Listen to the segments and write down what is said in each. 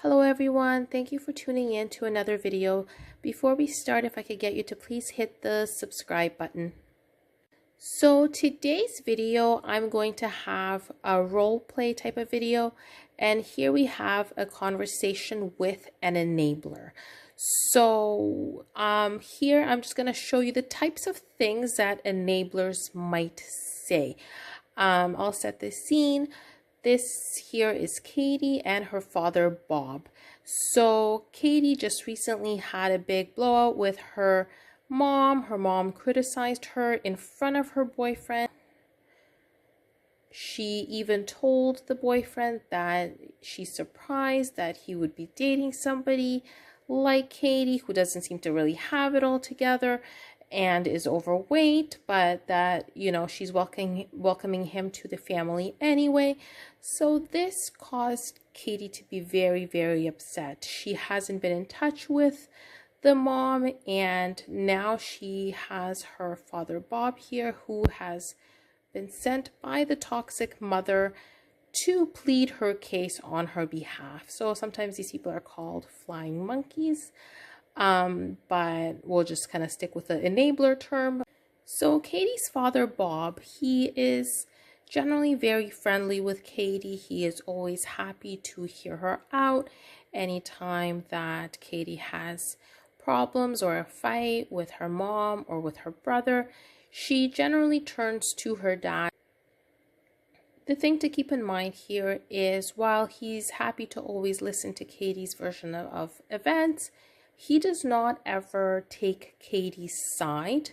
Hello everyone, thank you for tuning in to another video. Before we start, if I could get you to please hit the subscribe button. So today's video, I'm going to have a role play type of video, and here we have a conversation with an enabler. So here I'm just going to show you the types of things that enablers might say. I'll set the scene. This here is Katie and her father, Bob. So Katie just recently had a big blowout with her mom. Her mom criticized her in front of her boyfriend. She even told the boyfriend that she's surprised that he would be dating somebody like Katie, who doesn't seem to really have it all together and is overweight, but that, you know, she's welcoming him to the family anyway. So this caused Katie to be very, very upset. She hasn't been in touch with the mom, and now she has her father Bob here, who has been sent by the toxic mother to plead her case on her behalf. So sometimes these people are called flying monkeys. But we'll just kind of stick with the enabler term. So Katie's father, Bob, he is generally very friendly with Katie. He is always happy to hear her out anytime that Katie has problems or a fight with her mom or with her brother. She generally turns to her dad. The thing to keep in mind here is, while he's happy to always listen to Katie's version of events, he does not ever take Katie's side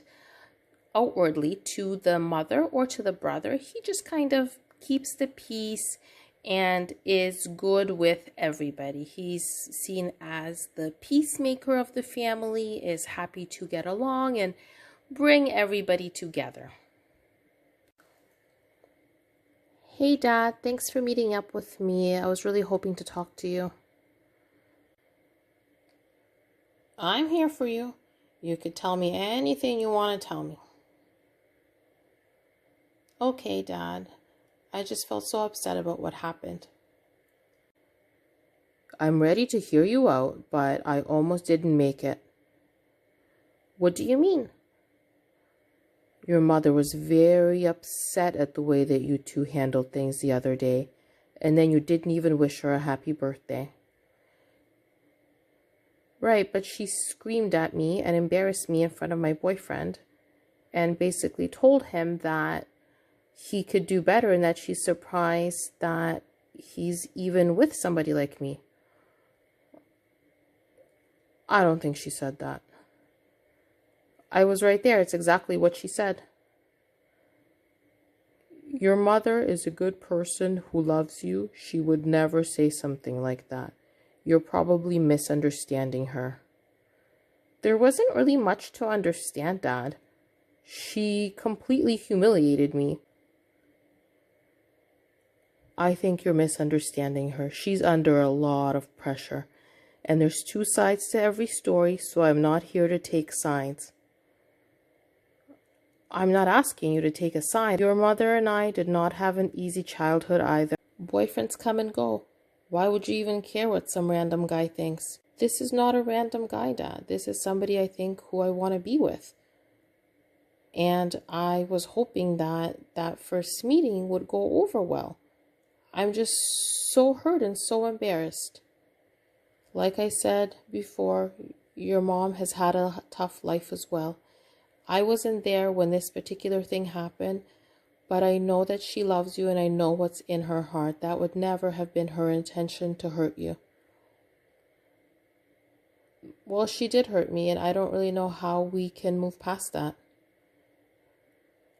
outwardly to the mother or to the brother. He just kind of keeps the peace and is good with everybody. He's seen as the peacemaker of the family, is happy to get along and bring everybody together. Hey Dad, thanks for meeting up with me. I was really hoping to talk to you. I'm here for you. You could tell me anything you want to tell me. Okay, Dad. I just felt so upset about what happened. I'm ready to hear you out, but I almost didn't make it. What do you mean? Your mother was very upset at the way that you two handled things the other day, and then you didn't even wish her a happy birthday. Right, but she screamed at me and embarrassed me in front of my boyfriend and basically told him that he could do better and that she's surprised that he's even with somebody like me. I don't think she said that. I was right there. It's exactly what she said. Your mother is a good person who loves you. She would never say something like that. You're probably misunderstanding her. There wasn't really much to understand, Dad. She completely humiliated me. I think you're misunderstanding her. She's under a lot of pressure. And there's two sides to every story, so I'm not here to take sides. I'm not asking you to take a side. Your mother and I did not have an easy childhood either. Boyfriends come and go. Why would you even care what some random guy thinks? This is not a random guy, Dad. This is somebody I think who I want to be with. And I was hoping that that first meeting would go over well. I'm just so hurt and so embarrassed. Like I said before, your mom has had a tough life as well. I wasn't there when this particular thing happened, but I know that she loves you and I know what's in her heart. That would never have been her intention to hurt you. Well, she did hurt me, and I don't really know how we can move past that.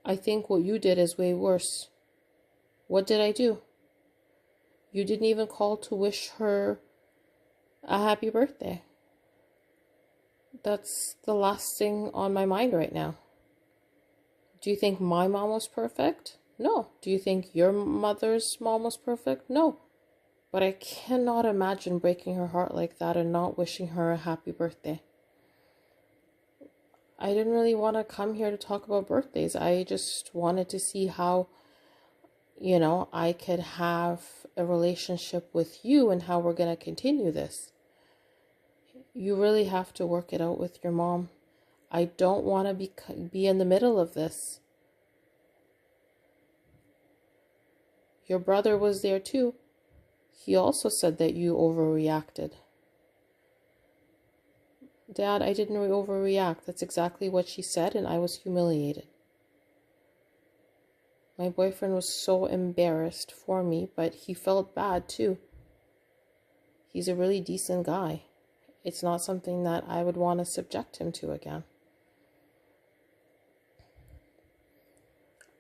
I think what you did is way worse. What did I do? You didn't even call to wish her a happy birthday. That's the last thing on my mind right now. Do you think my mom was perfect? No. Do you think your mother's mom was perfect? No. But I cannot imagine breaking her heart like that and not wishing her a happy birthday. I didn't really want to come here to talk about birthdays. I just wanted to see how, I could have a relationship with you and how we're going to continue this. You really have to work it out with your mom. I don't want to be in the middle of this. Your brother was there too. He also said that you overreacted. Dad, I didn't overreact. That's exactly what she said, and I was humiliated. My boyfriend was so embarrassed for me, but he felt bad too. He's a really decent guy. It's not something that I would want to subject him to again.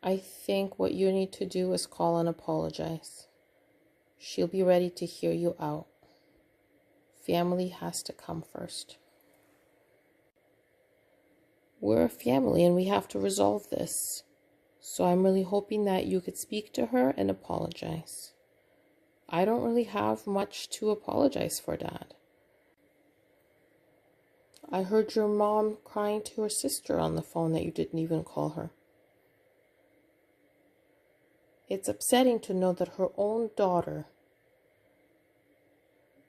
I think what you need to do is call and apologize. She'll be ready to hear you out. Family has to come first. We're a family and we have to resolve this. So I'm really hoping that you could speak to her and apologize. I don't really have much to apologize for, Dad. I heard your mom crying to her sister on the phone that you didn't even call her. It's upsetting to know that her own daughter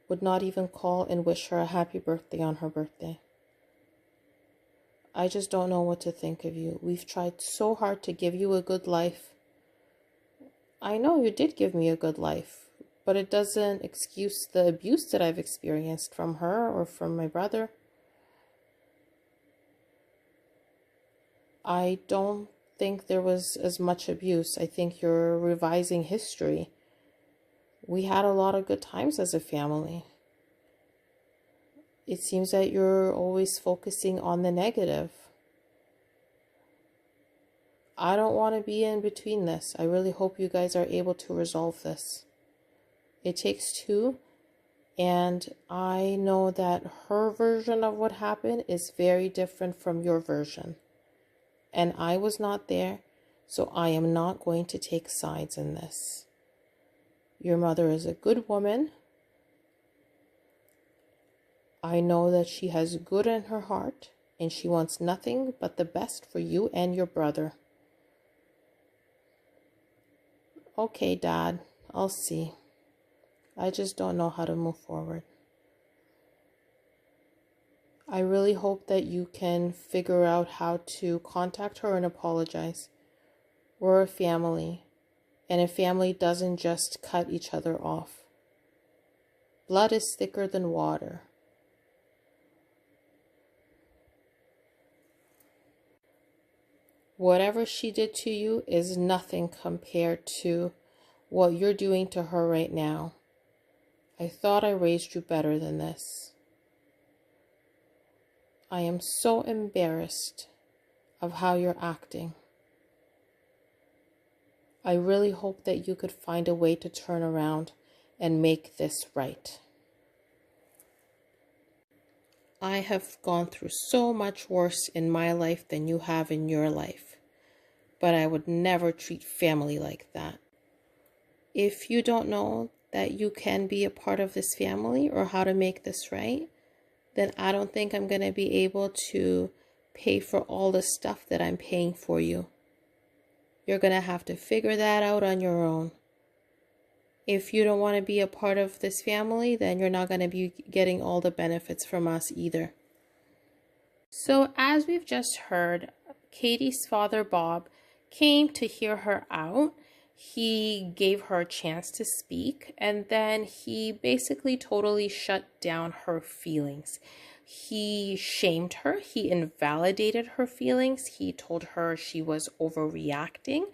would not even call and wish her a happy birthday on her birthday. I just don't know what to think of you. We've tried so hard to give you a good life. I know you did give me a good life, but it doesn't excuse the abuse that I've experienced from her or from my brother. I don't think there was as much abuse. I think you're revising history. We had a lot of good times as a family. It seems that you're always focusing on the negative. I don't want to be in between this. I really hope you guys are able to resolve this. It takes two, and I know that her version of what happened is very different from your version. And I was not there, so I am not going to take sides in this. Your mother is a good woman. I know that she has good in her heart, and she wants nothing but the best for you and your brother. Okay, Dad, I'll see. I just don't know how to move forward. I really hope that you can figure out how to contact her and apologize. We're a family, and a family doesn't just cut each other off. Blood is thicker than water. Whatever she did to you is nothing compared to what you're doing to her right now. I thought I raised you better than this. I am so embarrassed of how you're acting. I really hope that you could find a way to turn around and make this right. I have gone through so much worse in my life than you have in your life, but I would never treat family like that. If you don't know that you can be a part of this family or how to make this right, then I don't think I'm going to be able to pay for all the stuff that I'm paying for you. You're going to have to figure that out on your own. If you don't want to be a part of this family, then you're not going to be getting all the benefits from us either. So as we've just heard, Katie's father, Bob, came to hear her out. He gave her a chance to speak, and then he basically totally shut down her feelings. He shamed her. He invalidated her feelings. He told her she was overreacting.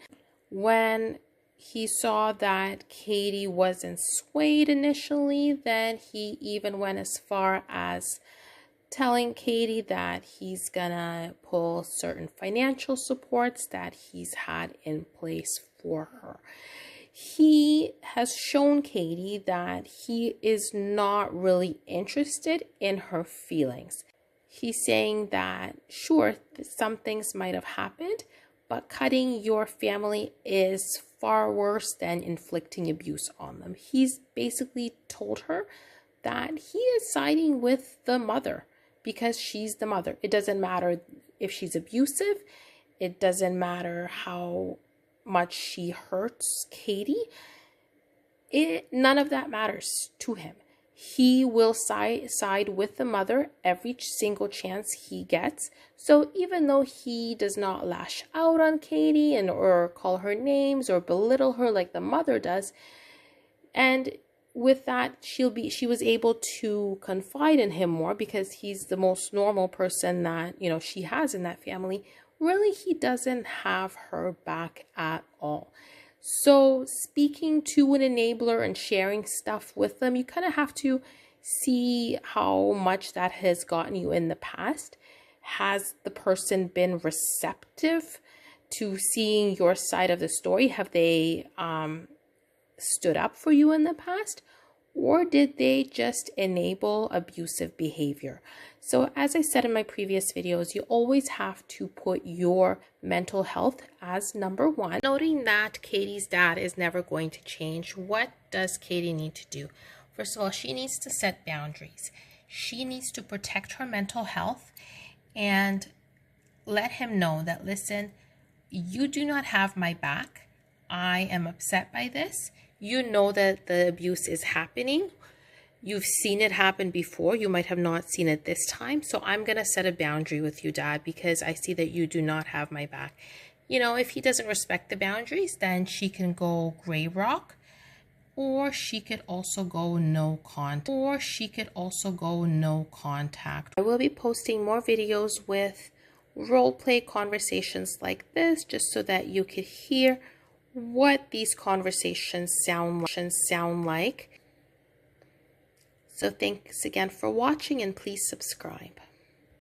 When he saw that Katie wasn't swayed initially, then he even went as far as telling Katie that he's gonna pull certain financial supports that he's had in place for her. He has shown Katie that he is not really interested in her feelings. He's saying that, sure, some things might have happened, but cutting your family is far worse than inflicting abuse on them. He's basically told her that he is siding with the mother because she's the mother. It doesn't matter if she's abusive. It doesn't matter how much she hurts Katie, none of that matters to him. He will side with the mother every single chance he gets. So even though he does not lash out on Katie and or call her names or belittle her like the mother does, and with that she was able to confide in him more because he's the most normal person that, you know, she has in that family. Really, he doesn't have her back at all. So speaking to an enabler and sharing stuff with them, you kind of have to see how much that has gotten you in the past. Has the person been receptive to seeing your side of the story? Have they stood up for you in the past? Or did they just enable abusive behavior? So as I said in my previous videos, you always have to put your mental health as number one. Noting that Katie's dad is never going to change, what does Katie need to do? First of all, she needs to set boundaries. She needs to protect her mental health and let him know that, listen, you do not have my back. I am upset by this. You know that the abuse is happening. You've seen it happen before. You might have not seen it this time. So I'm going to set a boundary with you, Dad, because I see that you do not have my back. You know, if he doesn't respect the boundaries, then she can go gray rock, or she could also go no contact. I will be posting more videos with role play conversations like this, just so that you could hear what these conversations sound like. So thanks again for watching, and please subscribe.